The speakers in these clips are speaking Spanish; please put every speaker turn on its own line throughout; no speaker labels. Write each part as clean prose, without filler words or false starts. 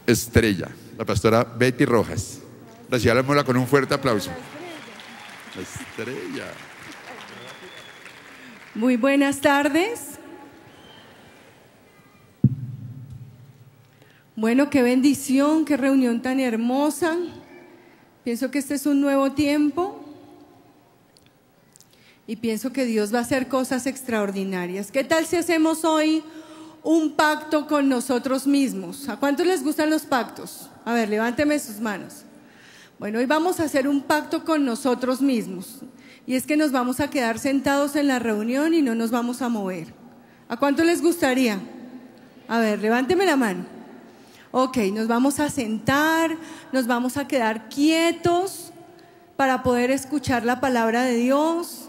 estrella, la pastora Betty Rojas. Recibámosla con un fuerte aplauso. La estrella.
Muy buenas tardes. Bueno, qué bendición, qué reunión tan hermosa. Pienso que este es un nuevo tiempo y pienso que Dios va a hacer cosas extraordinarias. ¿Qué tal si hacemos hoy un pacto con nosotros mismos? ¿A cuántos les gustan los pactos? A ver, levánteme sus manos. Bueno, hoy vamos a hacer un pacto con nosotros mismos y es que nos vamos a quedar sentados en la reunión y no nos vamos a mover. ¿A cuántos les gustaría? A ver, levánteme la mano. Ok, nos vamos a sentar, nos vamos a quedar quietos para poder escuchar la palabra de Dios.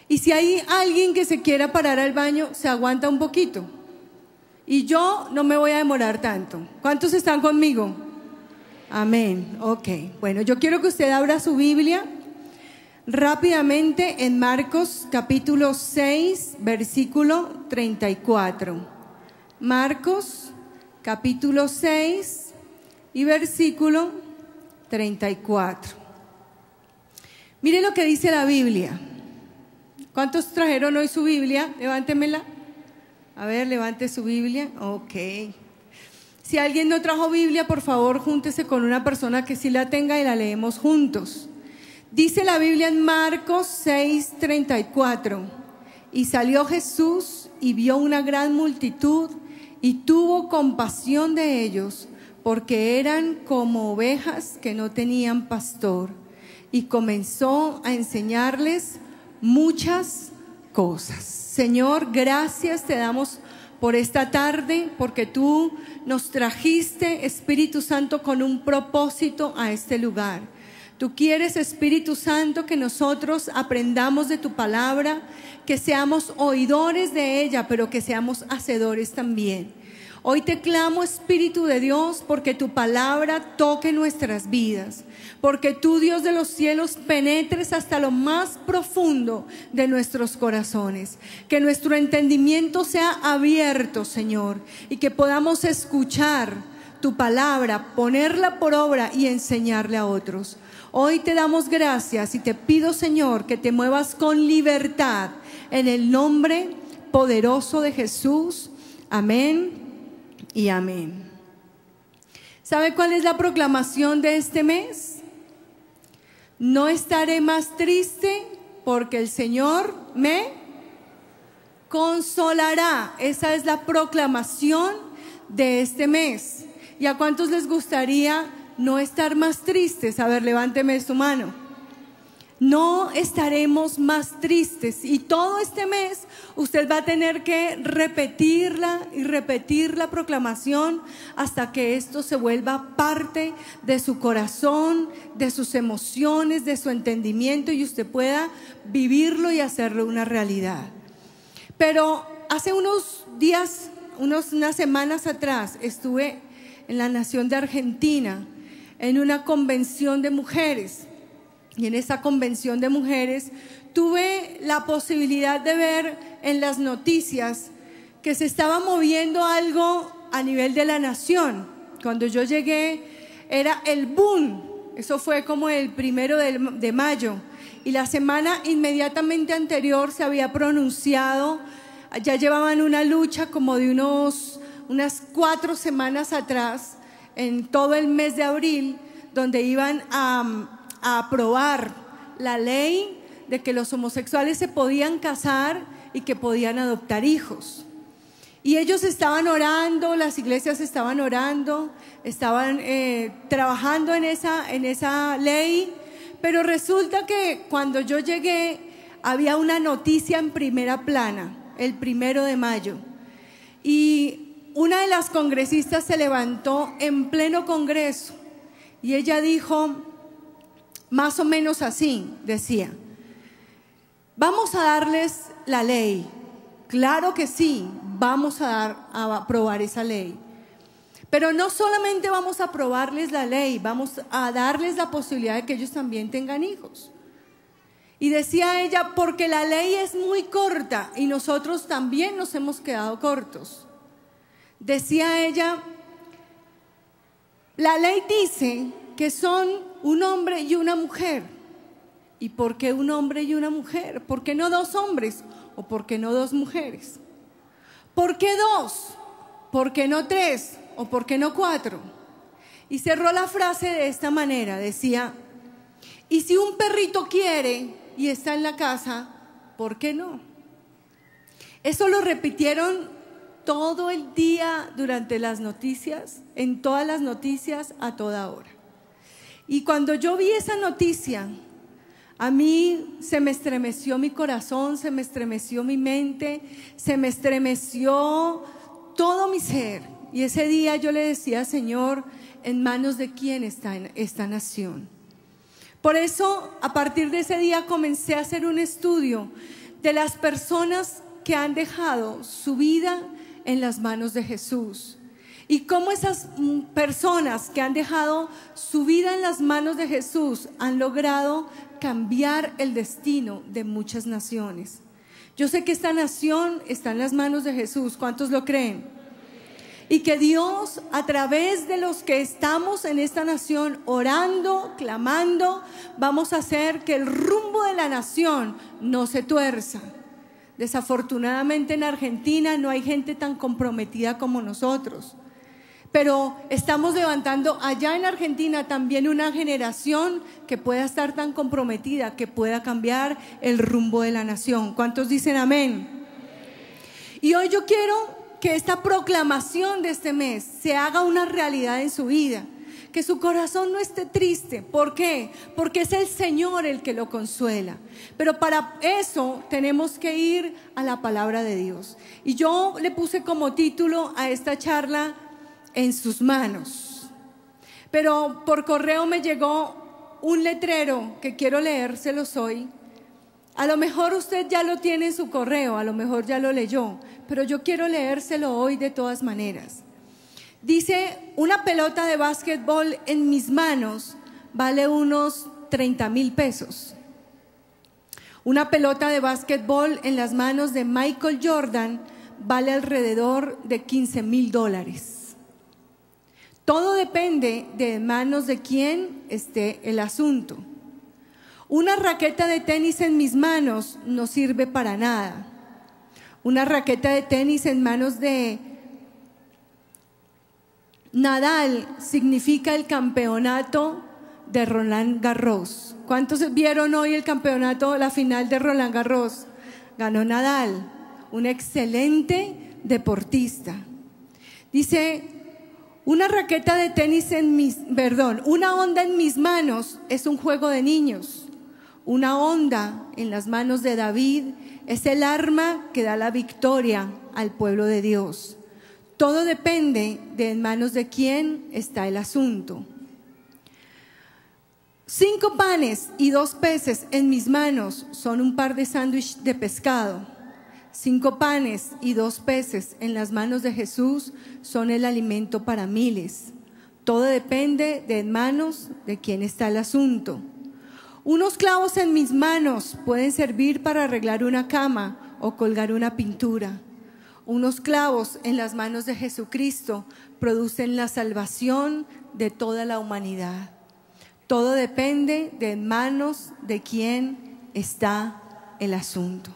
Y si hay alguien que se quiera parar al baño, se aguanta un poquito. Y yo no me voy a demorar tanto. ¿Cuántos están conmigo? Amén. Ok, bueno, yo quiero que usted abra su Biblia rápidamente en Marcos capítulo 6, versículo 34. Marcos capítulo 6 y versículo 34. Mire lo que dice la Biblia. ¿Cuántos trajeron hoy su Biblia? Levántemela. A ver, levante su Biblia. Ok. Si alguien no trajo Biblia, por favor, júntese con una persona que sí la tenga y la leemos juntos. Dice la Biblia en Marcos 6:34. Y salió Jesús y vio una gran multitud y tuvo compasión de ellos, porque eran como ovejas que no tenían pastor, y comenzó a enseñarles muchas cosas. Señor, gracias te damos por esta tarde, porque tú nos trajiste, Espíritu Santo, con un propósito a este lugar. Tú quieres, Espíritu Santo, que nosotros aprendamos de tu palabra, que seamos oidores de ella, pero que seamos hacedores también. Hoy te clamo, Espíritu de Dios, porque tu palabra toque nuestras vidas, porque tú, Dios de los cielos, penetres hasta lo más profundo de nuestros corazones, que nuestro entendimiento sea abierto, Señor, y que podamos escuchar tu palabra, ponerla por obra y enseñarle a otros. Hoy te damos gracias y te pido, Señor, que te muevas con libertad en el nombre poderoso de Jesús. Amén y amén. ¿Sabe cuál es la proclamación de este mes? No estaré más triste porque el Señor me consolará. Esa es la proclamación de este mes. ¿Y a cuántos les gustaría no estar más tristes? A ver, levánteme su mano. No estaremos más tristes, y todo este mes usted va a tener que repetirla y repetir la proclamación hasta que esto se vuelva parte de su corazón, de sus emociones, de su entendimiento, y usted pueda vivirlo y hacerlo una realidad. Pero hace unos días, unas semanas atrás, estuve en la nación de Argentina en una convención de mujeres. Y en esa convención de mujeres tuve la posibilidad de ver en las noticias que se estaba moviendo algo a nivel de la nación. Cuando yo llegué era el boom, eso fue como el 1 de mayo. Y la semana inmediatamente anterior se había pronunciado, ya llevaban una lucha como de unas 4 semanas atrás, en todo el mes de abril, donde iban a aprobar la ley de que los homosexuales se podían casar y que podían adoptar hijos. Y ellos estaban orando, las iglesias estaban orando, estaban trabajando en esa ley, pero resulta que cuando yo llegué había una noticia en primera plana, el 1 de mayo, y una de las congresistas se levantó en pleno congreso y ella dijo, más o menos así, decía: vamos a darles la ley. Claro que sí, vamos a aprobar esa ley. Pero no solamente vamos a aprobarles la ley, vamos a darles la posibilidad de que ellos también tengan hijos. Y decía ella, porque la ley es muy corta y nosotros también nos hemos quedado cortos. Decía ella, La ley dice que son un hombre y una mujer. ¿Y por qué un hombre y una mujer? ¿Por qué no dos hombres? ¿O por qué no dos mujeres? ¿Por qué dos? ¿Por qué no tres? ¿O por qué no cuatro? Y cerró la frase de esta manera, decía: y si un perrito quiere y está en la casa, ¿por qué no? Eso lo repitieron todo el día durante las noticias, en todas las noticias, a toda hora. Y cuando yo vi esa noticia, a mí se me estremeció mi corazón, se me estremeció mi mente, se me estremeció todo mi ser. Y ese día yo le decía: Señor, ¿en manos de quién está esta nación? Por eso, a partir de ese día comencé a hacer un estudio de las personas que han dejado su vida en las manos de Jesús. Y cómo esas personas que han dejado su vida en las manos de Jesús han logrado cambiar el destino de muchas naciones. Yo sé que esta nación está en las manos de Jesús. ¿Cuántos lo creen? Y que Dios, a través de los que estamos en esta nación orando, clamando, vamos a hacer que el rumbo de la nación no se tuerza. Desafortunadamente en Argentina no hay gente tan comprometida como nosotros, pero estamos levantando allá en Argentina también una generación que pueda estar tan comprometida, que pueda cambiar el rumbo de la nación. ¿Cuántos dicen amén? Y hoy yo quiero que esta proclamación de este mes se haga una realidad en su vida, que su corazón no esté triste. ¿Por qué? Porque es el Señor el que lo consuela. Pero para eso tenemos que ir a la palabra de Dios. Y yo le puse como título a esta charla: en sus manos. Pero por correo me llegó un letrero que quiero leérselos hoy. A lo mejor usted ya lo tiene en su correo, a lo mejor ya lo leyó, pero yo quiero leérselo hoy de todas maneras. Dice: una pelota de básquetbol en mis manos vale unos 30,000 pesos. Una pelota de básquetbol en las manos de Michael Jordan vale alrededor de $15,000. Todo depende de manos de quién esté el asunto. Una raqueta de tenis en mis manos no sirve para nada. Una raqueta de tenis en manos de Nadal significa el campeonato de Roland Garros. ¿Cuántos vieron hoy el campeonato, la final de Roland Garros? Ganó Nadal, un excelente deportista. Dice: una raqueta de tenis una onda en mis manos es un juego de niños. Una onda en las manos de David es el arma que da la victoria al pueblo de Dios. Todo depende de en manos de quién está el asunto. 5 panes y 2 peces en mis manos son un par de sándwich de pescado. 5 panes y 2 peces en las manos de Jesús son el alimento para miles. Todo depende de en manos de quién está el asunto. Unos clavos en mis manos pueden servir para arreglar una cama o colgar una pintura. Unos clavos en las manos de Jesucristo producen la salvación de toda la humanidad. Todo depende de en manos de quién está el asunto.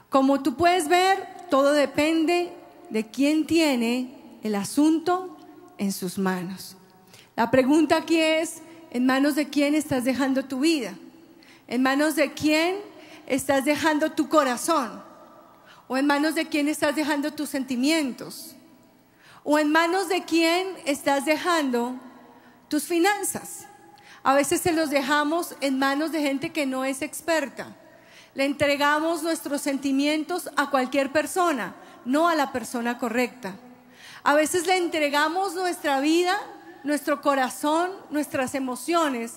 Como tú puedes ver, todo depende de quién tiene el asunto en sus manos. La pregunta aquí es: ¿en manos de quién estás dejando tu vida? ¿En manos de quién estás dejando tu corazón? ¿O en manos de quién estás dejando tus sentimientos? ¿O en manos de quién estás dejando tus finanzas? A veces se los dejamos en manos de gente que no es experta. Le entregamos nuestros sentimientos a cualquier persona, no a la persona correcta. A veces le entregamos nuestra vida, nuestro corazón, nuestras emociones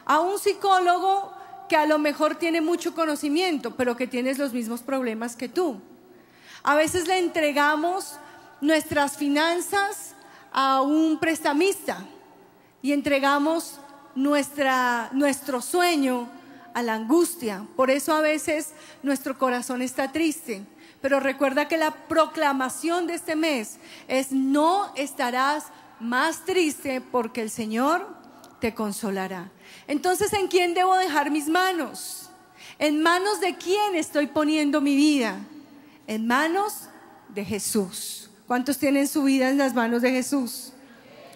a un psicólogo que a lo mejor tiene mucho conocimiento, pero que tiene los mismos problemas que tú. A veces le entregamos nuestras finanzas a un prestamista y entregamos nuestro sueño a la angustia. Por eso a veces nuestro corazón está triste. Pero recuerda que la proclamación de este mes es: no estarás más triste porque el Señor te consolará. Entonces, ¿en quién debo dejar mis manos? ¿En manos de quién estoy poniendo mi vida? En manos de Jesús. ¿Cuántos tienen su vida en las manos de Jesús?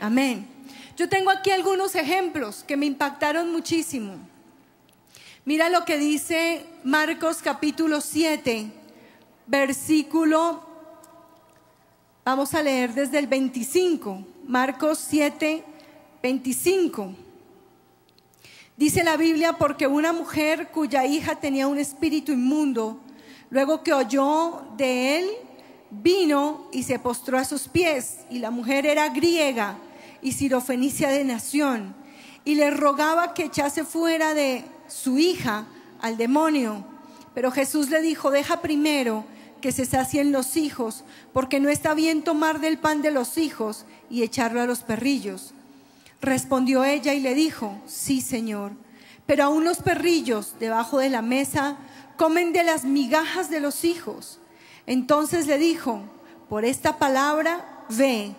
Amén. Yo tengo aquí algunos ejemplos que me impactaron muchísimo. Mira lo que dice Marcos capítulo 7, versículo, vamos a leer desde el 25. Marcos 7, 25. Dice la Biblia: porque una mujer cuya hija tenía un espíritu inmundo, luego que oyó de él, vino y se postró a sus pies. Y la mujer era griega y sirofenicia de nación, y le rogaba que echase fuera de su hija al demonio. Pero Jesús le dijo: deja primero que se sacien los hijos, porque no está bien tomar del pan de los hijos y echarlo a los perrillos. Respondió ella y le dijo: sí, Señor, pero aún los perrillos debajo de la mesa comen de las migajas de los hijos. Entonces le dijo: por esta palabra, ve,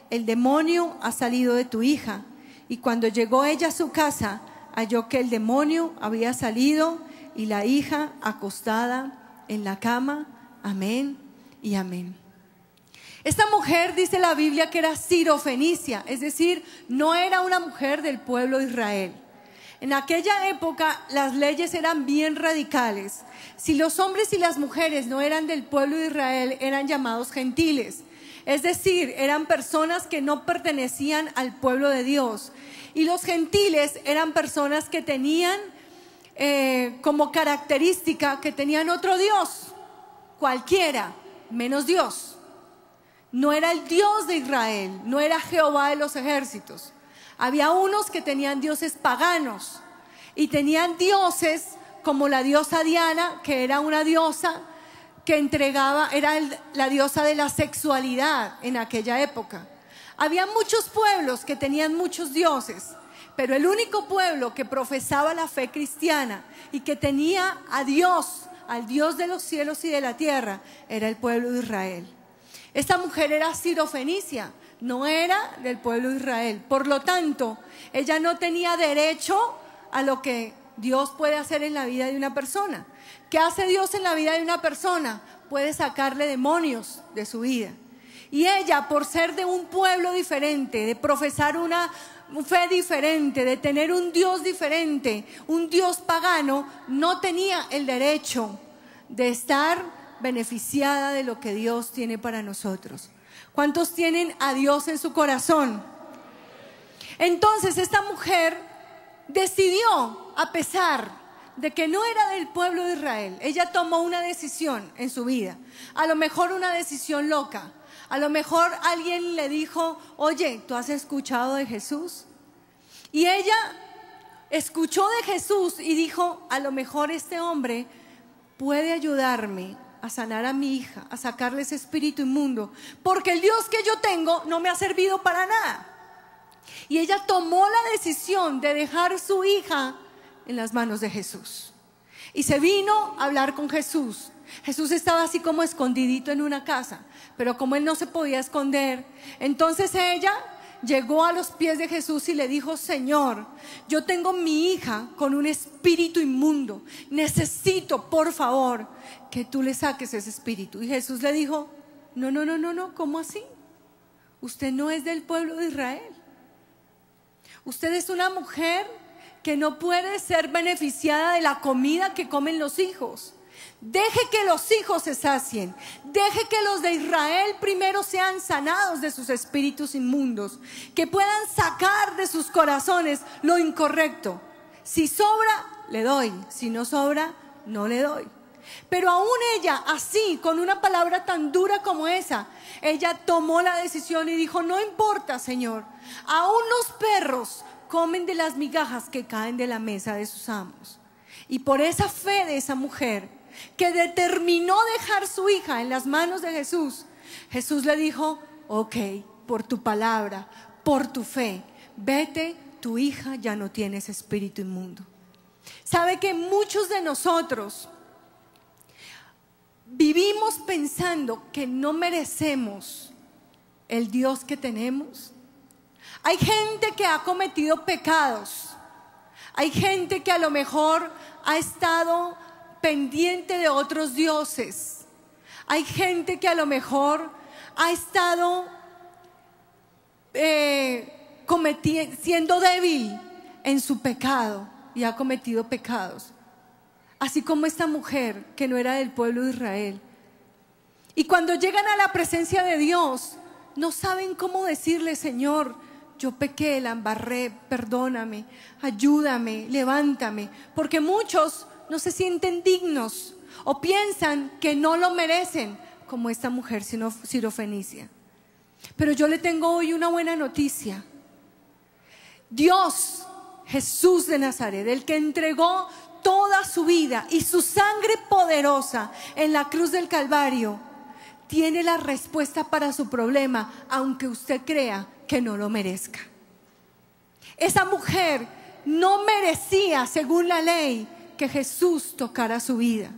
el demonio ha salido de tu hija. Y cuando llegó ella a su casa, halló que el demonio había salido y la hija acostada en la cama. Amén y amén. Esta mujer, dice la Biblia, que era sirofenicia, es decir, no era una mujer del pueblo de Israel. En aquella época las leyes eran bien radicales. Si los hombres y las mujeres no eran del pueblo de Israel, eran llamados gentiles. Es decir, eran personas que no pertenecían al pueblo de Dios. Y los gentiles eran personas que tenían como característica que tenían otro Dios, cualquiera, menos Dios. No era el Dios de Israel, no era Jehová de los ejércitos. Había unos que tenían dioses paganos y tenían dioses como la diosa Diana, que era una diosa que entregaba, era la diosa de la sexualidad en aquella época. Había muchos pueblos que tenían muchos dioses, pero el único pueblo que profesaba la fe cristiana y que tenía a Dios, al Dios de los cielos y de la tierra, era el pueblo de Israel. Esta mujer era sirofenicia, no era del pueblo de Israel. Por lo tanto, ella no tenía derecho a lo que Dios puede hacer en la vida de una persona. ¿Qué hace Dios en la vida de una persona? Puede sacarle demonios de su vida. Y ella, por ser de un pueblo diferente, de profesar una fe diferente, de tener un Dios diferente, un Dios pagano, no tenía el derecho de estar beneficiada de lo que Dios tiene para nosotros. ¿Cuántos tienen a Dios en su corazón? Entonces esta mujer decidió, a pesar de que no era del pueblo de Israel, ella tomó una decisión en su vida, a lo mejor una decisión loca. A lo mejor alguien le dijo: oye, ¿tú has escuchado de Jesús? Y ella escuchó de Jesús y dijo: a lo mejor este hombre puede ayudarme a sanar a mi hija, a sacarle ese espíritu inmundo, porque el Dios que yo tengo no me ha servido para nada. Y ella tomó la decisión de dejar su hija en las manos de Jesús. Y se vino a hablar con Jesús. Jesús estaba así como escondidito en una casa, pero como él no se podía esconder, entonces ella llegó a los pies de Jesús y le dijo: Señor, yo tengo mi hija con un espíritu inmundo, necesito por favor que tú le saques ese espíritu. Y Jesús le dijo: no, ¿cómo así? Usted no es del pueblo de Israel. Usted es una mujer que no puede ser beneficiada de la comida que comen los hijos. Deje que los hijos se sacien. Deje que los de Israel primero sean sanados de sus espíritus inmundos, que puedan sacar de sus corazones lo incorrecto. Si sobra, le doy. Si no sobra, no le doy. Pero aún ella, así, con una palabra tan dura como esa, ella tomó la decisión y dijo: no importa, Señor, aún los perros comen de las migajas que caen de la mesa de sus amos. Y por esa fe de esa mujer, que determinó dejar su hija en las manos de Jesús, Jesús le dijo: ok, por tu palabra, por tu fe, vete, tu hija ya no tiene ese espíritu inmundo. ¿Sabe que muchos de nosotros vivimos pensando que no merecemos el Dios que tenemos? Hay gente que ha cometido pecados. Hay gente que a lo mejor ha estado pendiente de otros dioses. Hay gente que a lo mejor ha estado siendo débil en su pecado y ha cometido pecados. Así como esta mujer que no era del pueblo de Israel. Y cuando llegan a la presencia de Dios, no saben cómo decirle: Señor, yo pequé, la embarré, perdóname, ayúdame, levántame. Porque muchos no se sienten dignos o piensan que no lo merecen, como esta mujer sirofenicia. Pero yo le tengo hoy una buena noticia. Dios, Jesús de Nazaret, el que entregó toda su vida y su sangre poderosa en la cruz del Calvario, tiene la respuesta para su problema, aunque usted crea que no lo merezca. Esa mujer no merecía, según la ley, que Jesús tocara su vida,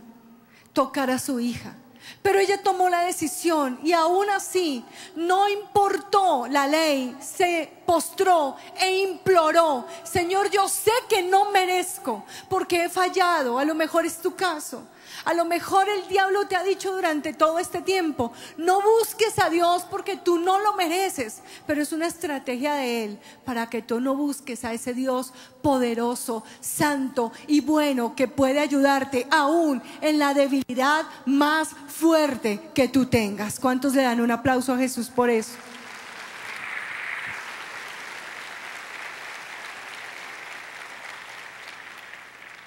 tocara a su hija. Pero ella tomó la decisión y aún así no importó la ley, se postró e imploró: Señor, yo sé que no merezco porque he fallado. A lo mejor es tu caso. A lo mejor el diablo te ha dicho durante todo este tiempo: no busques a Dios porque tú no lo mereces. Pero es una estrategia de Él para que tú no busques a ese Dios poderoso, santo y bueno, que puede ayudarte aún en la debilidad más fuerte que tú tengas. ¿Cuántos le dan un aplauso a Jesús por eso?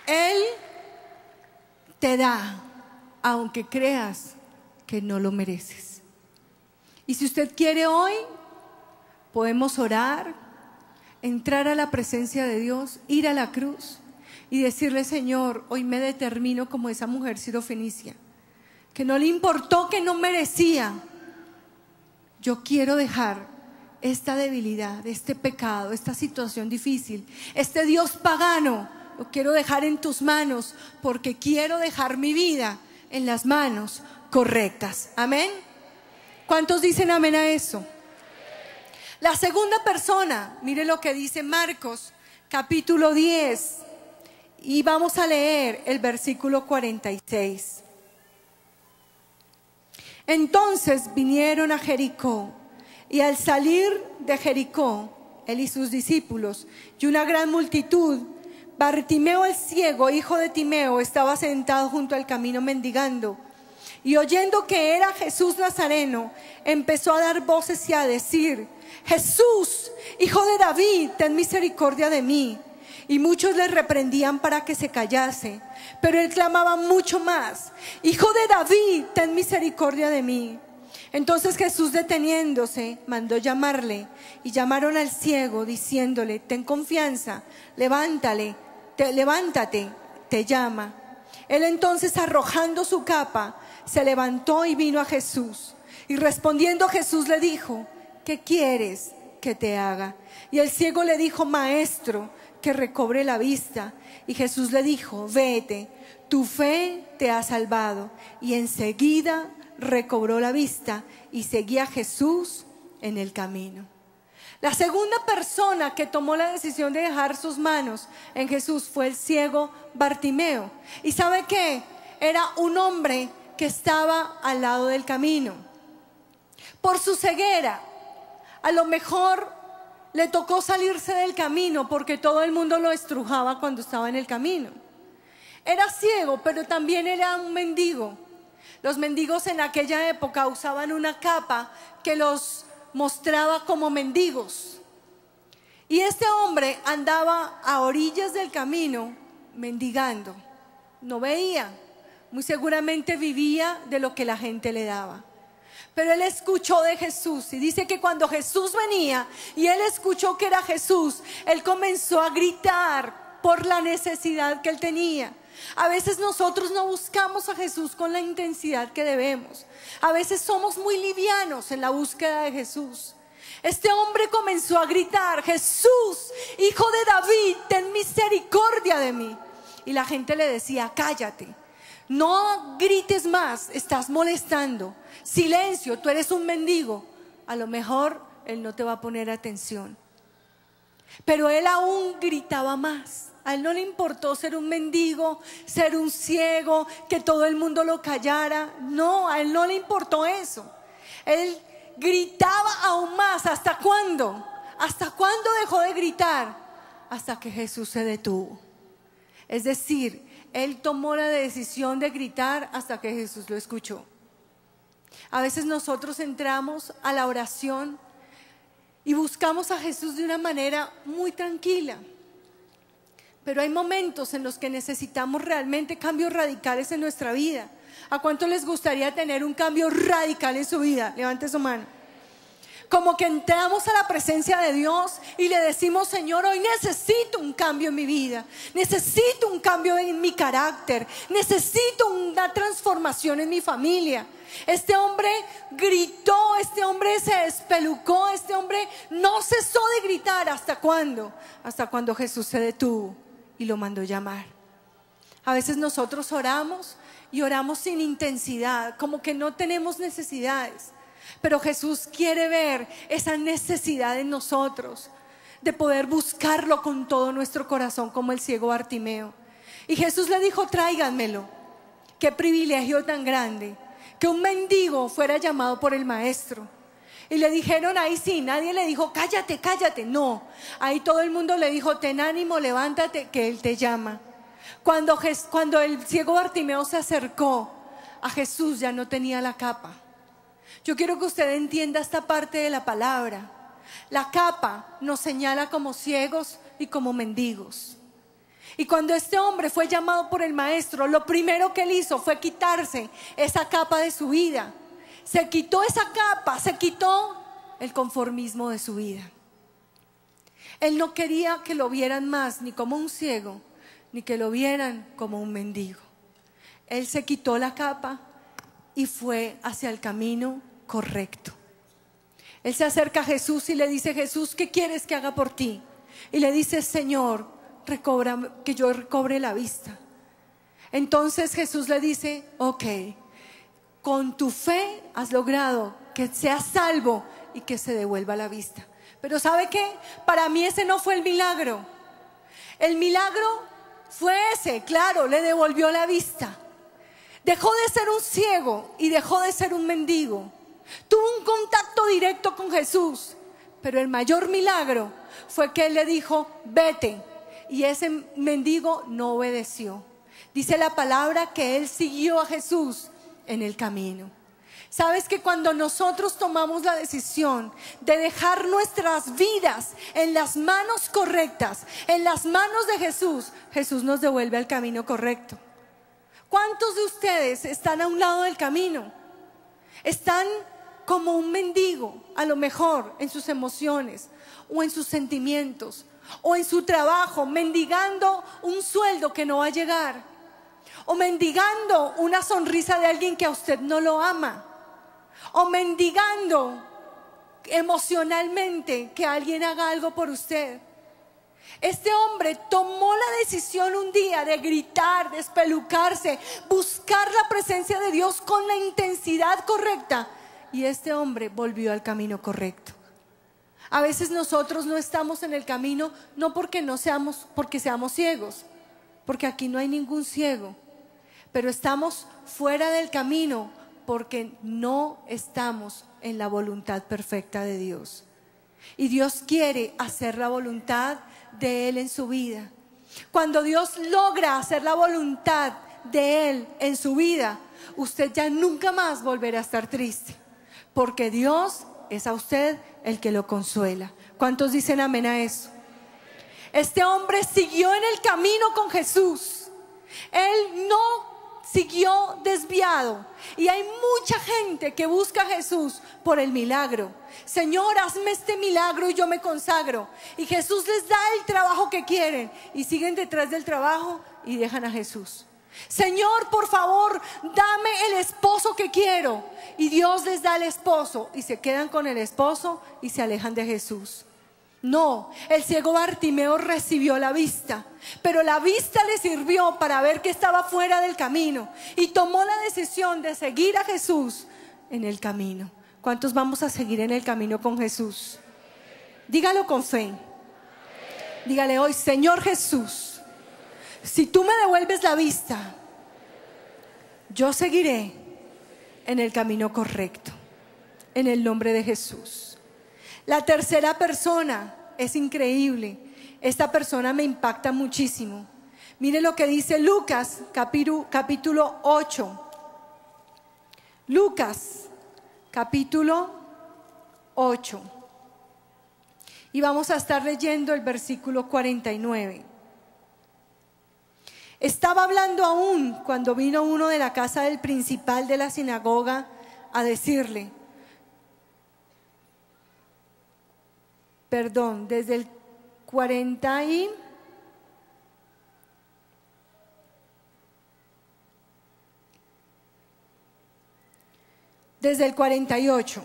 Él te da, aunque creas que no lo mereces. Y si usted quiere hoy, podemos orar, entrar a la presencia de Dios, ir a la cruz y decirle: Señor, hoy me determino como esa mujer sirofenicia, que no le importó que no merecía. Yo quiero dejar esta debilidad, este pecado, esta situación difícil, este Dios pagano. Lo quiero dejar en tus manos porque quiero dejar mi vida en las manos correctas. Amén. ¿Cuántos dicen amén a eso? La segunda persona, mire lo que dice Marcos capítulo 10 y vamos a leer el versículo 46. Entonces vinieron a Jericó y al salir de Jericó, él y sus discípulos y una gran multitud, Bartimeo el ciego, hijo de Timeo, estaba sentado junto al camino mendigando. Y oyendo que era Jesús Nazareno, empezó a dar voces y a decir: Jesús, hijo de David, ten misericordia de mí. Y muchos le reprendían para que se callase, pero él clamaba mucho más: Hijo de David, ten misericordia de mí. Entonces Jesús, deteniéndose, mandó llamarle, y llamaron al ciego diciéndole: ten confianza, levántate, te llama. Él entonces, arrojando su capa, se levantó y vino a Jesús. Y respondiendo Jesús le dijo: ¿qué quieres que te haga? Y el ciego le dijo: Maestro, que recobre la vista. Y Jesús le dijo: vete, tu fe te ha salvado. Y enseguida recobró la vista y seguía a Jesús en el camino. La segunda persona que tomó la decisión de dejar sus manos en Jesús fue el ciego Bartimeo. ¿Y sabe qué? Era un hombre que estaba al lado del camino. Por su ceguera, a lo mejor le tocó salirse del camino porque todo el mundo lo estrujaba cuando estaba en el camino. Era ciego, pero también era un mendigo. Los mendigos en aquella época usaban una capa que los mostraba como mendigos. Y este hombre andaba a orillas del camino mendigando. No veía, muy seguramente vivía de lo que la gente le daba. Pero él escuchó de Jesús y dice que cuando Jesús venía y él escuchó que era Jesús, él comenzó a gritar por la necesidad que él tenía. A veces nosotros no buscamos a Jesús con la intensidad que debemos. A veces somos muy livianos en la búsqueda de Jesús. Este hombre comenzó a gritar: Jesús, hijo de David, ten misericordia de mí. Y la gente le decía: cállate, no grites más, estás molestando. Silencio, tú eres un mendigo. A lo mejor él no te va a poner atención. Pero él aún gritaba más. A él no le importó ser un mendigo, ser un ciego, que todo el mundo lo callara. No, a él no le importó eso. Él gritaba aún más. ¿Hasta cuándo? ¿Hasta cuándo dejó de gritar? Hasta que Jesús se detuvo. Es decir, él tomó la decisión de gritar hasta que Jesús lo escuchó. A veces nosotros entramos a la oración y buscamos a Jesús de una manera muy tranquila. Pero hay momentos en los que necesitamos realmente cambios radicales en nuestra vida. ¿A cuánto les gustaría tener un cambio radical en su vida? Levante su mano. Como que entramos a la presencia de Dios y le decimos: Señor, hoy necesito un cambio en mi vida, necesito un cambio en mi carácter, necesito una transformación en mi familia. Este hombre gritó, este hombre se espelucó, este hombre no cesó de gritar. ¿Hasta cuándo? Hasta cuando Jesús se detuvo y lo mandó llamar. A veces nosotros oramos y oramos sin intensidad, como que no tenemos necesidades. Pero Jesús quiere ver esa necesidad en nosotros de poder buscarlo con todo nuestro corazón, como el ciego Bartimeo. Y Jesús le dijo: tráiganmelo. Qué privilegio tan grande que un mendigo fuera llamado por el maestro. Y le dijeron ahí sí, nadie le dijo: cállate, cállate. No, ahí todo el mundo le dijo: ten ánimo, levántate, que Él te llama. Cuando el ciego Bartimeo se acercó a Jesús, ya no tenía la capa. Yo quiero que usted entienda esta parte de la palabra. La capa nos señala como ciegos y como mendigos. Y cuando este hombre fue llamado por el maestro, lo primero que él hizo fue quitarse esa capa de su vida. Se quitó esa capa, se quitó el conformismo de su vida. Él no quería que lo vieran más ni como un ciego, ni que lo vieran como un mendigo. Él se quitó la capa y fue hacia el camino correcto. Él se acerca a Jesús y le dice: Jesús, ¿qué quieres que haga por ti? Y le dice: Señor, que yo recobre la vista. Entonces Jesús le dice: ok, con tu fe has logrado que seas salvo y que se devuelva la vista. Pero ¿sabe qué? Para mí ese no fue el milagro. El milagro fue ese, claro, le devolvió la vista. Dejó de ser un ciego y dejó de ser un mendigo. Tuvo un contacto directo con Jesús. Pero el mayor milagro fue que Él le dijo: vete. Y ese mendigo no obedeció. Dice la palabra que él siguió a Jesús en el camino. Sabes que cuando nosotros tomamos la decisión de dejar nuestras vidas en las manos correctas, en las manos de Jesús, Jesús nos devuelve al camino correcto. ¿Cuántos de ustedes están a un lado del camino? Están como un mendigo, a lo mejor en sus emociones o en sus sentimientos, o en su trabajo, mendigando un sueldo que no va a llegar, o mendigando una sonrisa de alguien que a usted no lo ama, o mendigando emocionalmente que alguien haga algo por usted. Este hombre tomó la decisión un día de gritar, de espelucarse, buscar la presencia de Dios con la intensidad correcta, y este hombre volvió al camino correcto. A veces nosotros no estamos en el camino, no porque seamos ciegos, porque aquí no hay ningún ciego, pero estamos fuera del camino porque no estamos en la voluntad perfecta de Dios. Y Dios quiere hacer la voluntad de Él en su vida. Cuando Dios logra hacer la voluntad de Él en su vida, usted ya nunca más volverá a estar triste, porque Dios es a usted el que lo consuela. ¿Cuántos dicen amén a eso? Este hombre siguió en el camino con Jesús. Él no siguió desviado. Y hay mucha gente que busca a Jesús por el milagro. Señor, hazme este milagro y yo me consagro. Y Jesús les da el trabajo que quieren y siguen detrás del trabajo y dejan a Jesús. Señor, por favor, dame el esposo que quiero. Y Dios les da el esposo y se quedan con el esposo y se alejan de Jesús. No, el ciego Bartimeo recibió la vista, pero la vista le sirvió para ver que estaba fuera del camino y tomó la decisión de seguir a Jesús en el camino. ¿Cuántos vamos a seguir en el camino con Jesús? Dígalo con fe. Dígale hoy: Señor Jesús, si tú me devuelves la vista, yo seguiré en el camino correcto, en el nombre de Jesús. La tercera persona es increíble. Esta persona me impacta muchísimo. Mire lo que dice Lucas capítulo 8. Lucas capítulo 8. Y vamos a estar leyendo el versículo 49. Estaba hablando aún cuando vino uno de la casa del principal de la sinagoga a decirle, desde el 40 y... Desde el 48.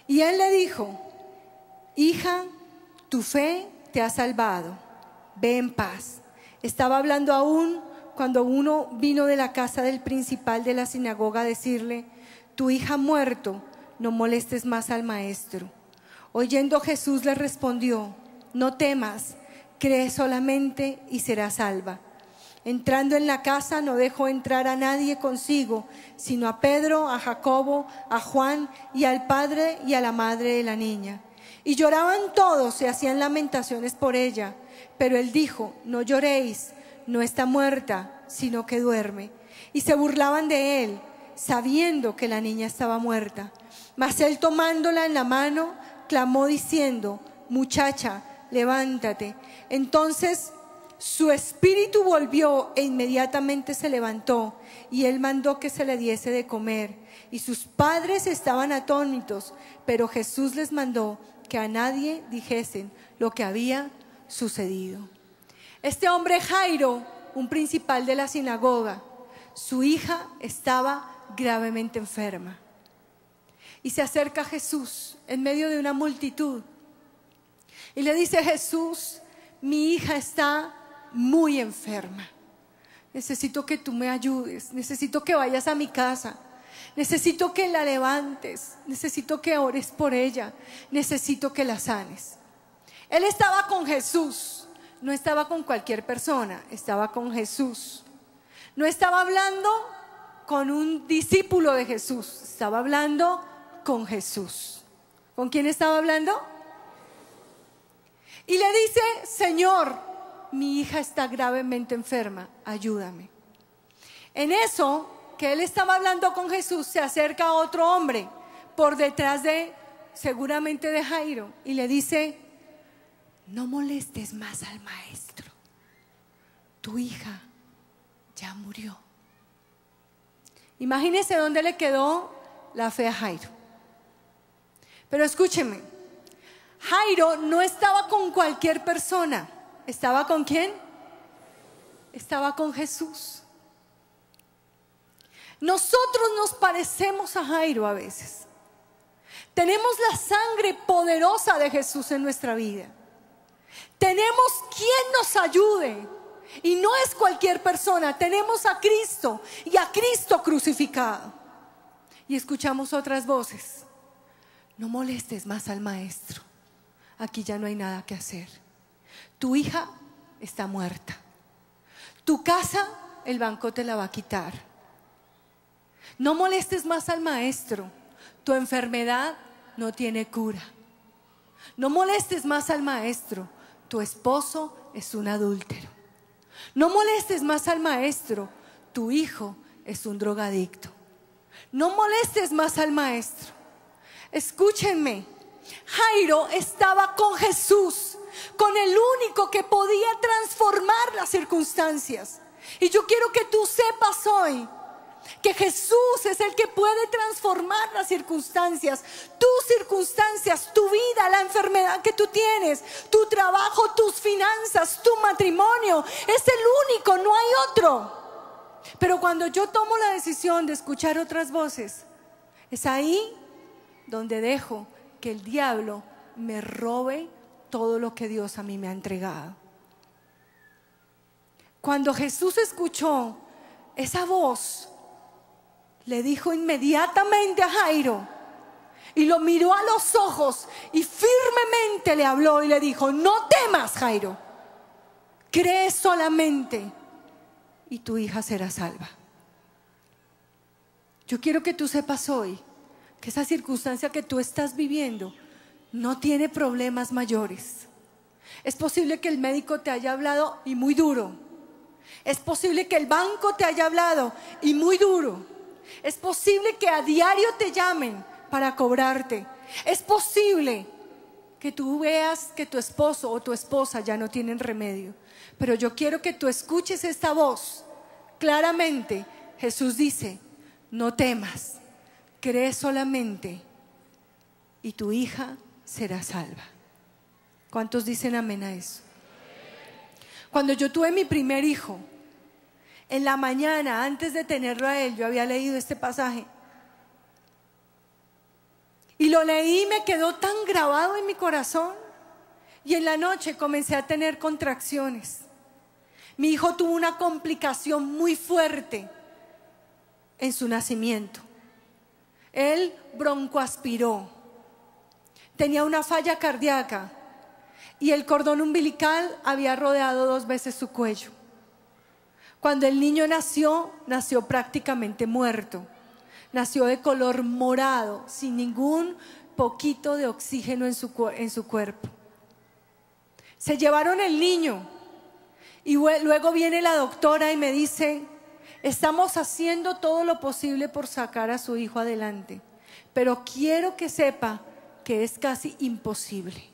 Y él le dijo: hija, tu fe te ha salvado, ve en paz. Estaba hablando aún cuando uno vino de la casa del principal de la sinagoga a decirle: tu hija ha muerto, no molestes más al maestro. Oyendo Jesús le respondió: no temas, cree solamente y serás salva. Entrando en la casa no dejó entrar a nadie consigo, sino a Pedro, a Jacobo, a Juan y al padre y a la madre de la niña. Y lloraban todos y hacían lamentaciones por ella. Pero él dijo: no lloréis, no está muerta, sino que duerme. Y se burlaban de él, sabiendo que la niña estaba muerta. Mas él, tomándola en la mano, clamó diciendo: muchacha, levántate. Entonces su espíritu volvió e inmediatamente se levantó, y él mandó que se le diese de comer. Y sus padres estaban atónitos, pero Jesús les mandó que a nadie dijesen lo que había sucedido. Este hombre Jairo, un principal de la sinagoga, su hija estaba gravemente enferma. Y se acerca a Jesús en medio de una multitud y le dice: Jesús, mi hija está muy enferma. Necesito que tú me ayudes, necesito que vayas a mi casa, necesito que la levantes, necesito que ores por ella, necesito que la sanes. Él estaba con Jesús, no estaba con cualquier persona, estaba con Jesús. No estaba hablando con un discípulo de Jesús, estaba hablando con Jesús. ¿Con quién estaba hablando? Y le dice: Señor, mi hija está gravemente enferma, ayúdame. En eso que él estaba hablando con Jesús, se acerca otro hombre por detrás seguramente de Jairo, y le dice: no molestes más al maestro, tu hija ya murió. Imagínese dónde le quedó la fe a Jairo. Pero escúcheme, Jairo no estaba con cualquier persona. ¿Estaba con quién? Estaba con Jesús. Nosotros nos parecemos a Jairo a veces. Tenemos la sangre poderosa de Jesús en nuestra vida. Tenemos quien nos ayude. Y no es cualquier persona. Tenemos a Cristo y a Cristo crucificado. Y escuchamos otras voces: no molestes más al maestro. Aquí ya no hay nada que hacer. Tu hija está muerta. Tu casa, el banco te la va a quitar. No molestes más al maestro. Tu enfermedad no tiene cura. No molestes más al maestro. Tu esposo es un adúltero. No molestes más al maestro. Tu hijo es un drogadicto. No molestes más al maestro. Escúchenme, Jairo estaba con Jesús, con el único que podía transformar las circunstancias. Y yo quiero que tú sepas hoy que Jesús es el que puede transformar las circunstancias, tus circunstancias, tu vida, la enfermedad que tú tienes, tu trabajo, tus finanzas, tu matrimonio. Es el único, no hay otro. Pero cuando yo tomo la decisión de escuchar otras voces, es ahí donde dejo que el diablo me robe todo lo que Dios a mí me ha entregado. Cuando Jesús escuchó esa voz, le dijo inmediatamente a Jairo: y lo miró a los ojos y firmemente le habló y le dijo: no temas, Jairo, cree solamente y tu hija será salva. Yo quiero que tú sepas hoy que esa circunstancia que tú estás viviendo no tiene problemas mayores. Es posible que el médico te haya hablado y muy duro. Es posible que el banco te haya hablado y muy duro. Es posible que a diario te llamen para cobrarte. Es posible que tú veas que tu esposo o tu esposa ya no tienen remedio. Pero yo quiero que tú escuches esta voz. Claramente Jesús dice: no temas, cree solamente y tu hija será salva. ¿Cuántos dicen amén a eso? Cuando yo tuve mi primer hijo, en la mañana, antes de tenerlo a él, yo había leído este pasaje. Y lo leí y me quedó tan grabado en mi corazón. Y en la noche comencé a tener contracciones. Mi hijo tuvo una complicación muy fuerte en su nacimiento. Él broncoaspiró. Tenía una falla cardíaca. Y el cordón umbilical había rodeado 2 veces su cuello. Cuando el niño nació, nació prácticamente muerto. Nació de color morado, sin ningún poquito de oxígeno en su cuerpo. Se llevaron el niño y luego viene la doctora y me dice: estamos haciendo todo lo posible por sacar a su hijo adelante, pero quiero que sepa que es casi imposible.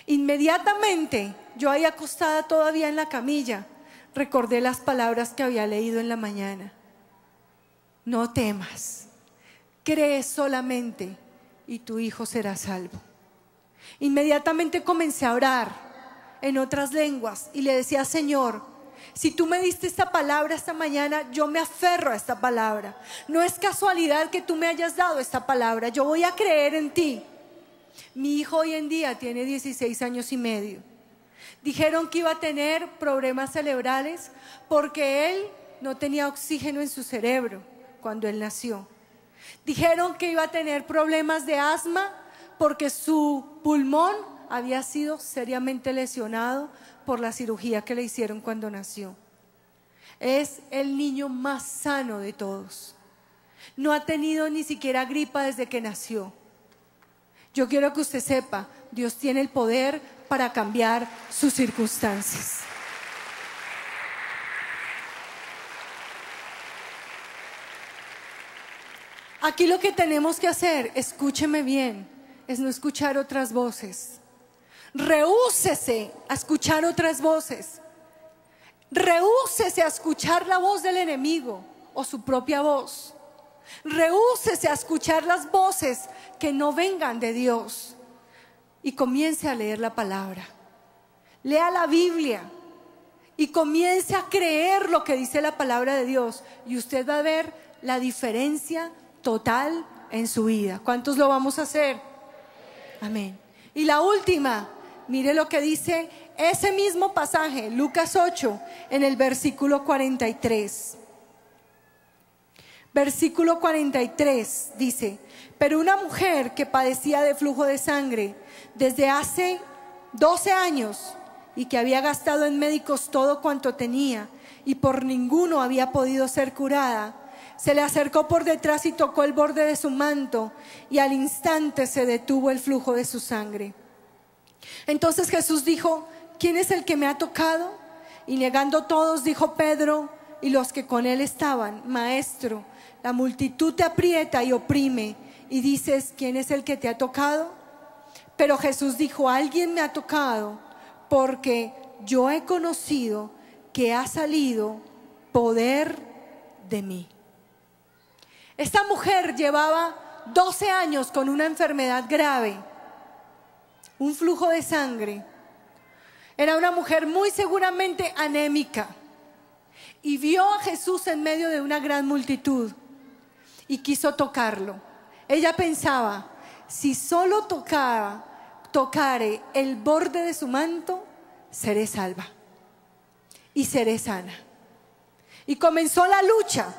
Inmediatamente, yo ahí acostada todavía en la camilla, recordé las palabras que había leído en la mañana. No temas, cree solamente y tu hijo será salvo. Inmediatamente comencé a orar en otras lenguas y le decía: Señor, si tú me diste esta palabra esta mañana, yo me aferro a esta palabra. No es casualidad que tú me hayas dado esta palabra, yo voy a creer en ti. Mi hijo hoy en día tiene 16 años y medio. Dijeron que iba a tener problemas cerebrales porque él no tenía oxígeno en su cerebro cuando él nació. Dijeron que iba a tener problemas de asma porque su pulmón había sido seriamente lesionado por la cirugía que le hicieron cuando nació. Es el niño más sano de todos. No ha tenido ni siquiera gripa desde que nació. Yo quiero que usted sepa, Dios tiene el poder para cambiar sus circunstancias. Aquí lo que tenemos que hacer, escúcheme bien, es no escuchar otras voces. Rehúsese a escuchar otras voces. Rehúsese a escuchar la voz del enemigo o su propia voz. Rehúsese a escuchar las voces que no vengan de Dios y comience a leer la palabra. Lea la Biblia y comience a creer lo que dice la palabra de Dios y usted va a ver la diferencia total en su vida. ¿Cuántos lo vamos a hacer? Amén. Y la última, mire lo que dice ese mismo pasaje, Lucas 8, en el versículo 43. Versículo 43 dice: pero una mujer que padecía de flujo de sangre desde hace 12 años y que había gastado en médicos todo cuanto tenía y por ninguno había podido ser curada, se le acercó por detrás y tocó el borde de su manto y al instante se detuvo el flujo de su sangre. Entonces Jesús dijo: ¿quién es el que me ha tocado? Y negando todos, dijo Pedro y los que con él estaban: Maestro, la multitud te aprieta y oprime y dices: ¿quién es el que te ha tocado? Pero Jesús dijo: alguien me ha tocado, porque yo he conocido que ha salido poder de mí. Esta mujer llevaba 12 años con una enfermedad grave, un flujo de sangre. Era una mujer muy seguramente anémica y vio a Jesús en medio de una gran multitud y quiso tocarlo. Ella pensaba: si solo tocare el borde de su manto, seré salva y seré sana. Y comenzó la lucha.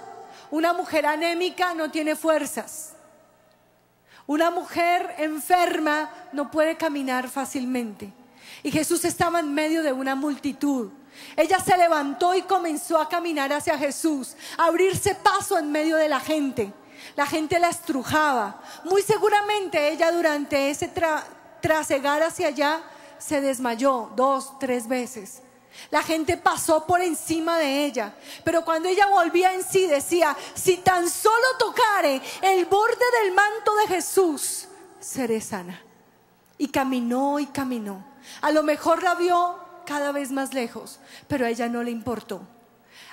Una mujer anémica no tiene fuerzas. Una mujer enferma no puede caminar fácilmente. Y Jesús estaba en medio de una multitud. Ella se levantó y comenzó a caminar hacia Jesús, a abrirse paso en medio de la gente. La gente la estrujaba. Muy seguramente ella durante ese trasegar hacia allá se desmayó 2, 3 veces. La gente pasó por encima de ella, pero cuando ella volvía en sí decía: si tan solo tocare el borde del manto de Jesús, seré sana. Y caminó y caminó. A lo mejor la vio cada vez más lejos, pero a ella no le importó.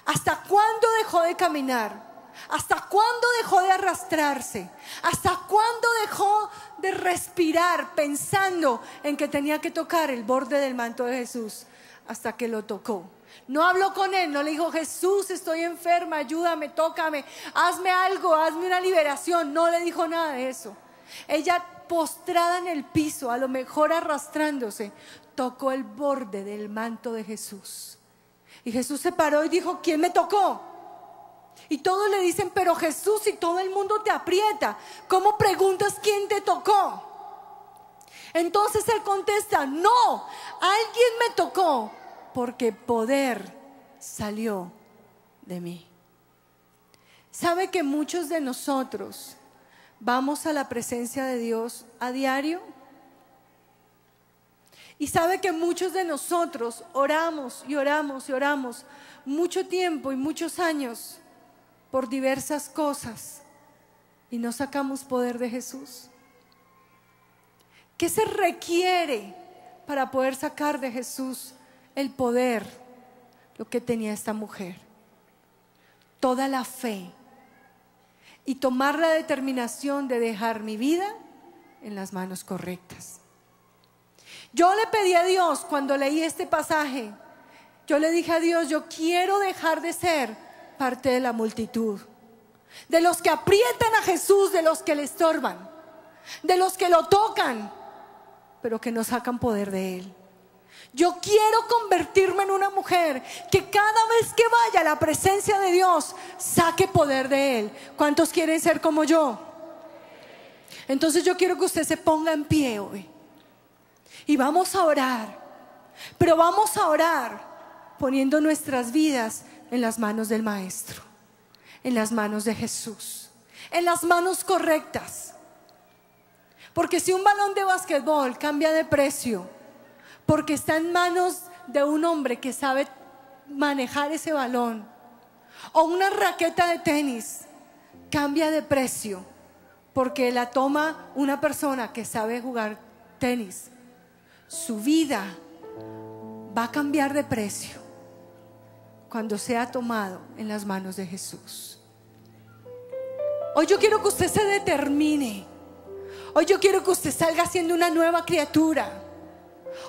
¿Hasta cuándo dejó de caminar? ¿Hasta cuándo dejó de arrastrarse? ¿Hasta cuándo dejó de respirar pensando en que tenía que tocar el borde del manto de Jesús? Hasta que lo tocó. No habló con él, no le dijo: Jesús, estoy enferma, ayúdame, tócame, hazme algo, hazme una liberación. No le dijo nada de eso. Ella, postrada en el piso, a lo mejor arrastrándose, tocó el borde del manto de Jesús. Y Jesús se paró y dijo: ¿quién me tocó? Y todos le dicen: pero Jesús, si todo el mundo te aprieta, ¿cómo preguntas quién te tocó? Entonces él contesta: no, alguien me tocó, porque poder salió de mí. ¿Sabe que muchos de nosotros vamos a la presencia de Dios a diario? Y sabe que muchos de nosotros oramos y oramos y oramos mucho tiempo y muchos años por diversas cosas y no sacamos poder de Jesús. ¿Qué se requiere para poder sacar de Jesús el poder, lo que tenía esta mujer? Toda la fe y tomar la determinación de dejar mi vida en las manos correctas. Yo le pedí a Dios cuando leí este pasaje, yo le dije a Dios: yo quiero dejar de ser parte de la multitud, de los que aprietan a Jesús, de los que le estorban, de los que lo tocan, pero que no sacan poder de él. Yo quiero convertirme en una mujer que cada vez que vaya a la presencia de Dios saque poder de él. ¿Cuántos quieren ser como yo? Entonces yo quiero que usted se ponga en pie hoy y vamos a orar, pero vamos a orar poniendo nuestras vidas en las manos del Maestro, en las manos de Jesús, en las manos correctas. Porque si un balón de basquetbol cambia de precio porque está en manos de un hombre que sabe manejar ese balón, o una raqueta de tenis cambia de precio porque la toma una persona que sabe jugar tenis, su vida va a cambiar de precio cuando sea tomado en las manos de Jesús. Hoy yo quiero que usted se determine. Hoy yo quiero que usted salga siendo una nueva criatura.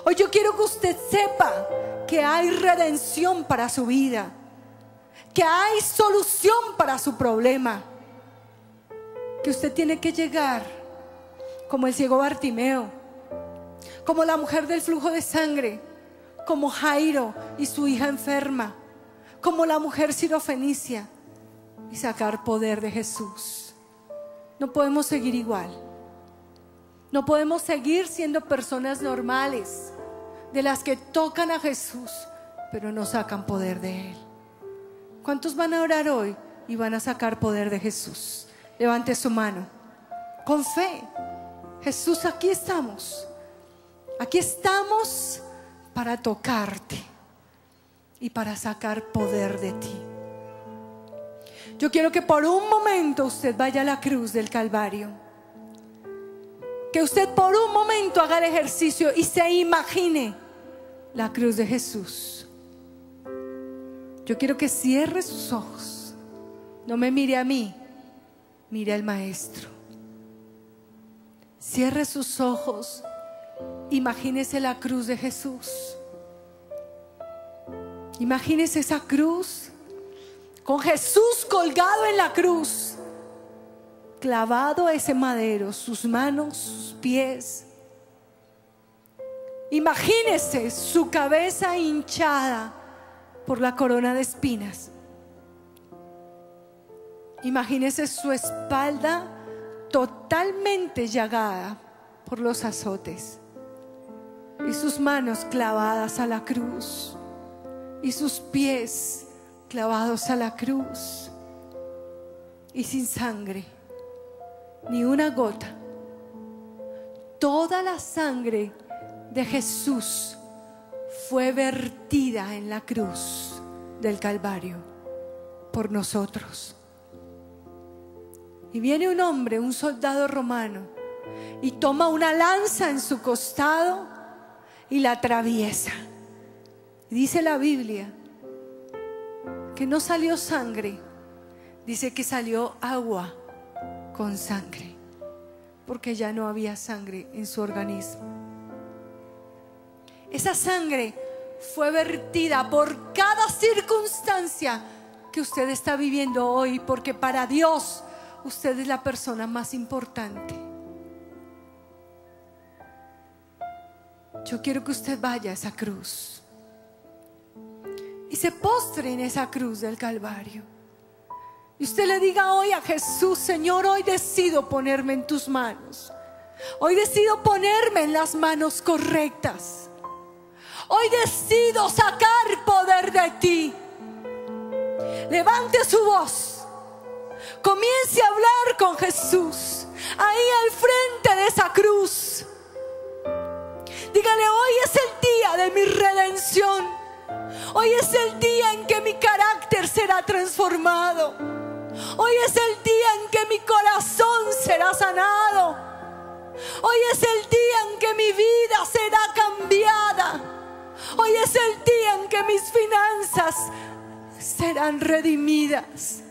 Hoy yo quiero que usted sepa que hay redención para su vida, que hay solución para su problema, que usted tiene que llegar como el ciego Bartimeo, como la mujer del flujo de sangre, como Jairo y su hija enferma, como la mujer sirofenicia, y sacar poder de Jesús. No podemos seguir igual. No podemos seguir siendo personas normales, de las que tocan a Jesús pero no sacan poder de él. ¿Cuántos van a orar hoy y van a sacar poder de Jesús? Levante su mano con fe. Jesús, aquí estamos. Aquí estamos para tocarte y para sacar poder de ti. Yo quiero que por un momento usted vaya a la cruz del Calvario, que usted por un momento haga el ejercicio y se imagine la cruz de Jesús. Yo quiero que cierre sus ojos. No me mire a mí, mire al Maestro. Cierre sus ojos. Imagínese la cruz de Jesús. Imagínese esa cruz, con Jesús colgado en la cruz, clavado a ese madero, sus manos, sus pies. Imagínese su cabeza hinchada por la corona de espinas. Imagínese su espalda totalmente llagada por los azotes, y sus manos clavadas a la cruz, y sus pies clavados a la cruz, y sin sangre, ni una gota. Toda la sangre de Jesús fue vertida en la cruz del Calvario por nosotros. Y viene un hombre, un soldado romano, y toma una lanza en su costado y la atraviesa. Y dice la Biblia que no salió sangre, dice que salió agua con sangre, porque ya no había sangre en su organismo. Esa sangre fue vertida por cada circunstancia que usted está viviendo hoy, porque para Dios usted es la persona más importante. Yo quiero que usted vaya a esa cruz y se postre en esa cruz del Calvario, y usted le diga hoy a Jesús: Señor, hoy decido ponerme en tus manos. Hoy decido ponerme en las manos correctas. Hoy decido sacar poder de ti. Levante su voz, comience a hablar con Jesús ahí al frente de esa cruz. Dígale: hoy es el día de mi redención. Hoy es el día en que mi carácter será transformado. Hoy es el día en que mi corazón será sanado. Hoy es el día en que mi vida será cambiada. Hoy es el día en que mis finanzas serán redimidas.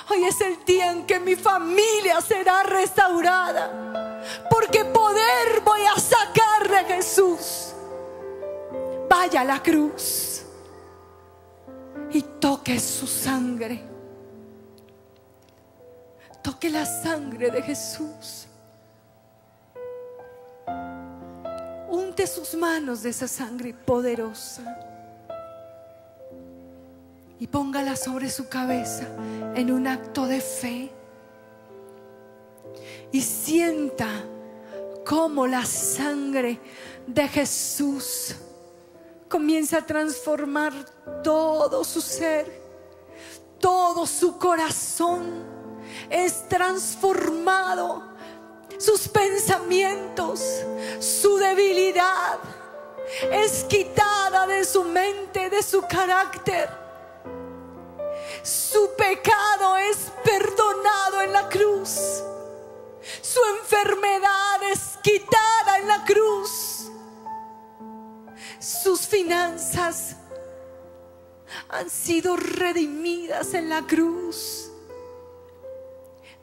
Hoy es el día en que mi familia será restaurada, porque poder voy a sacar de Jesús. Vaya a la cruz y toque su sangre. Toque la sangre de Jesús. Unte sus manos de esa sangre poderosa y póngala sobre su cabeza en un acto de fe. Y sienta cómo la sangre de Jesús comienza a transformar todo su ser, todo su corazón es transformado. Sus pensamientos, su debilidad es quitada de su mente, de su carácter. Su pecado es perdonado en la cruz. Su enfermedad es quitada en la cruz. Sus finanzas han sido redimidas en la cruz.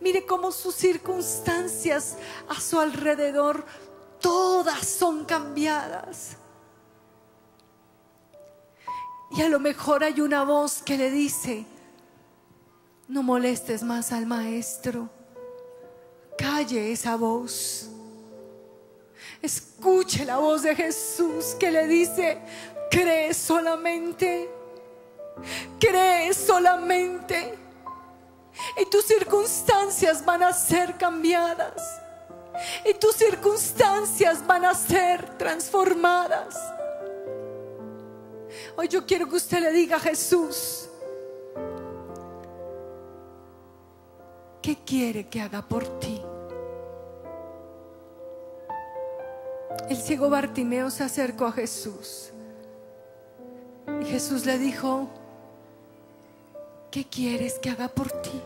Mire cómo sus circunstancias a su alrededor todas son cambiadas. Y a lo mejor hay una voz que le dice: no molestes más al maestro. Calle esa voz. Escuche la voz de Jesús que le dice: cree solamente. Cree solamente. Y tus circunstancias van a ser cambiadas. Y tus circunstancias van a ser transformadas. Hoy yo quiero que usted le diga a Jesús: ¿qué quiere que haga por ti? El ciego Bartimeo se acercó a Jesús y Jesús le dijo: ¿qué quieres que haga por ti?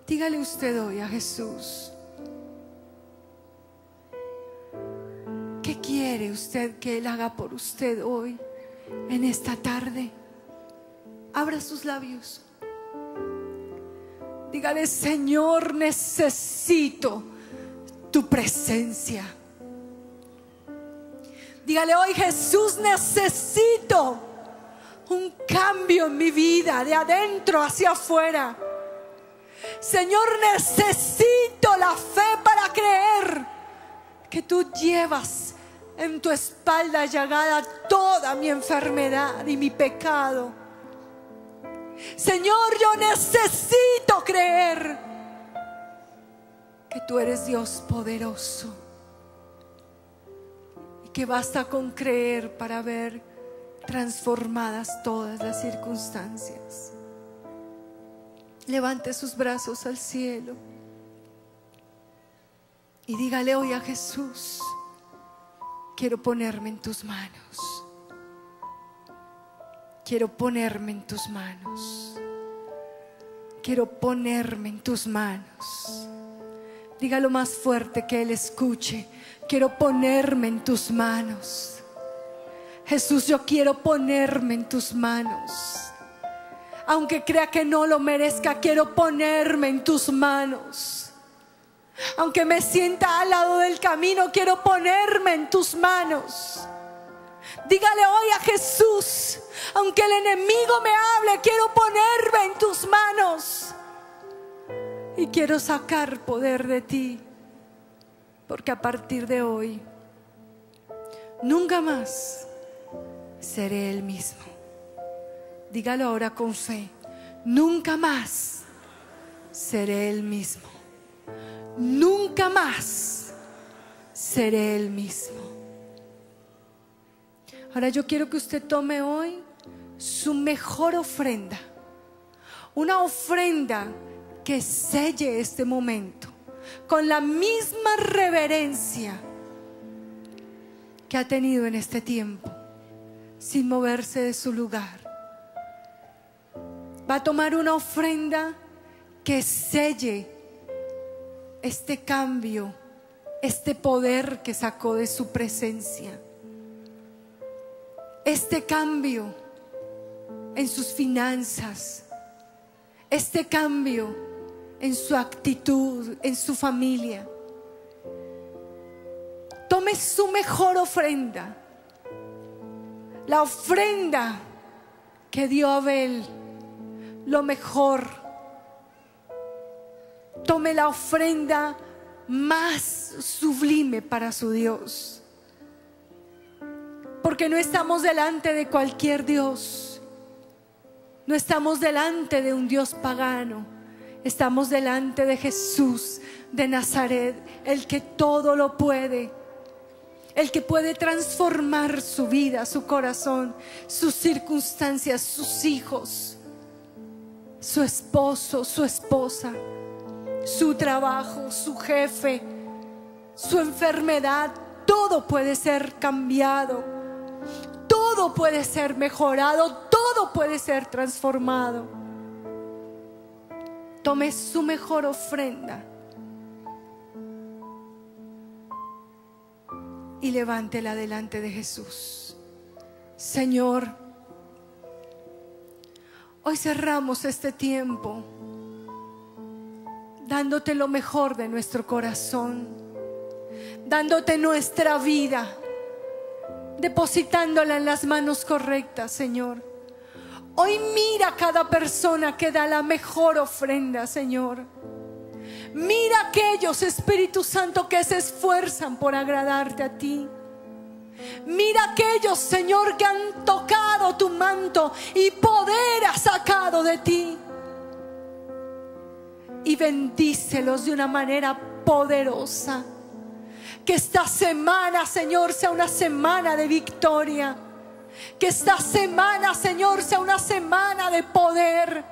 Dígale usted hoy a Jesús: ¿qué quiere usted que Él haga por usted hoy, en esta tarde? Abra sus labios. Dígale: Señor, necesito tu presencia. Dígale hoy: Jesús, necesito un cambio en mi vida, de adentro hacia afuera. Señor, necesito la fe para creer que tú llevas en tu espalda llagada toda mi enfermedad y mi pecado. Señor, yo necesito creer que tú eres Dios poderoso y que basta con creer para ver transformadas todas las circunstancias. Levante sus brazos al cielo y dígale hoy a Jesús: quiero ponerme en tus manos. Quiero ponerme en tus manos. Quiero ponerme en tus manos. Dígalo más fuerte que Él escuche. Quiero ponerme en tus manos. Jesús, yo quiero ponerme en tus manos. Aunque crea que no lo merezca, quiero ponerme en tus manos. Aunque me sienta al lado del camino, quiero ponerme en tus manos. Dígale hoy a Jesús: aunque el enemigo me hable, quiero ponerme en tus manos. Y quiero sacar poder de ti. Porque a partir de hoy, nunca más seré el mismo. Dígalo ahora con fe: nunca más seré el mismo. Nunca más seré el mismo. Ahora yo quiero que usted tome hoy su mejor ofrenda. Una ofrenda que selle este momento con la misma reverencia que ha tenido en este tiempo, sin moverse de su lugar. Va a tomar una ofrenda que selle este cambio, este poder que sacó de su presencia, este cambio en sus finanzas, este cambio en su actitud, en su familia. Tome su mejor ofrenda, la ofrenda que dio Abel, lo mejor. Tome la ofrenda más sublime para su Dios, porque no estamos delante de cualquier Dios, no estamos delante de un Dios pagano, estamos delante de Jesús de Nazaret, el que todo lo puede, el que puede transformar su vida, su corazón, sus circunstancias, sus hijos, su esposo, su esposa, su trabajo, su jefe, su enfermedad. Todo puede ser cambiado, todo puede ser mejorado, todo puede ser transformado. Tome su mejor ofrenda y levántela delante de Jesús. Señor, hoy cerramos este tiempo dándote lo mejor de nuestro corazón, dándote nuestra vida, depositándola en las manos correctas, Señor. Hoy mira a cada persona que da la mejor ofrenda, Señor. Mira a aquellos, Espíritu Santo, que se esfuerzan por agradarte a ti. Mira a aquellos, Señor, que han tocado tu manto y poder ha sacado de ti. Y bendícelos de una manera poderosa. Que esta semana, Señor, sea una semana de victoria. Que esta semana, Señor, sea una semana de poder.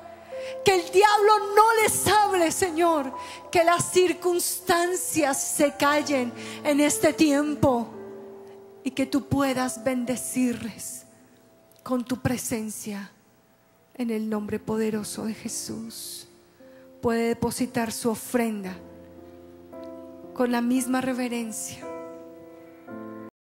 Que el diablo no les hable, Señor. Que las circunstancias se callen en este tiempo. Y que tú puedas bendecirles con tu presencia. En el nombre poderoso de Jesús. Puede depositar su ofrenda con la misma reverencia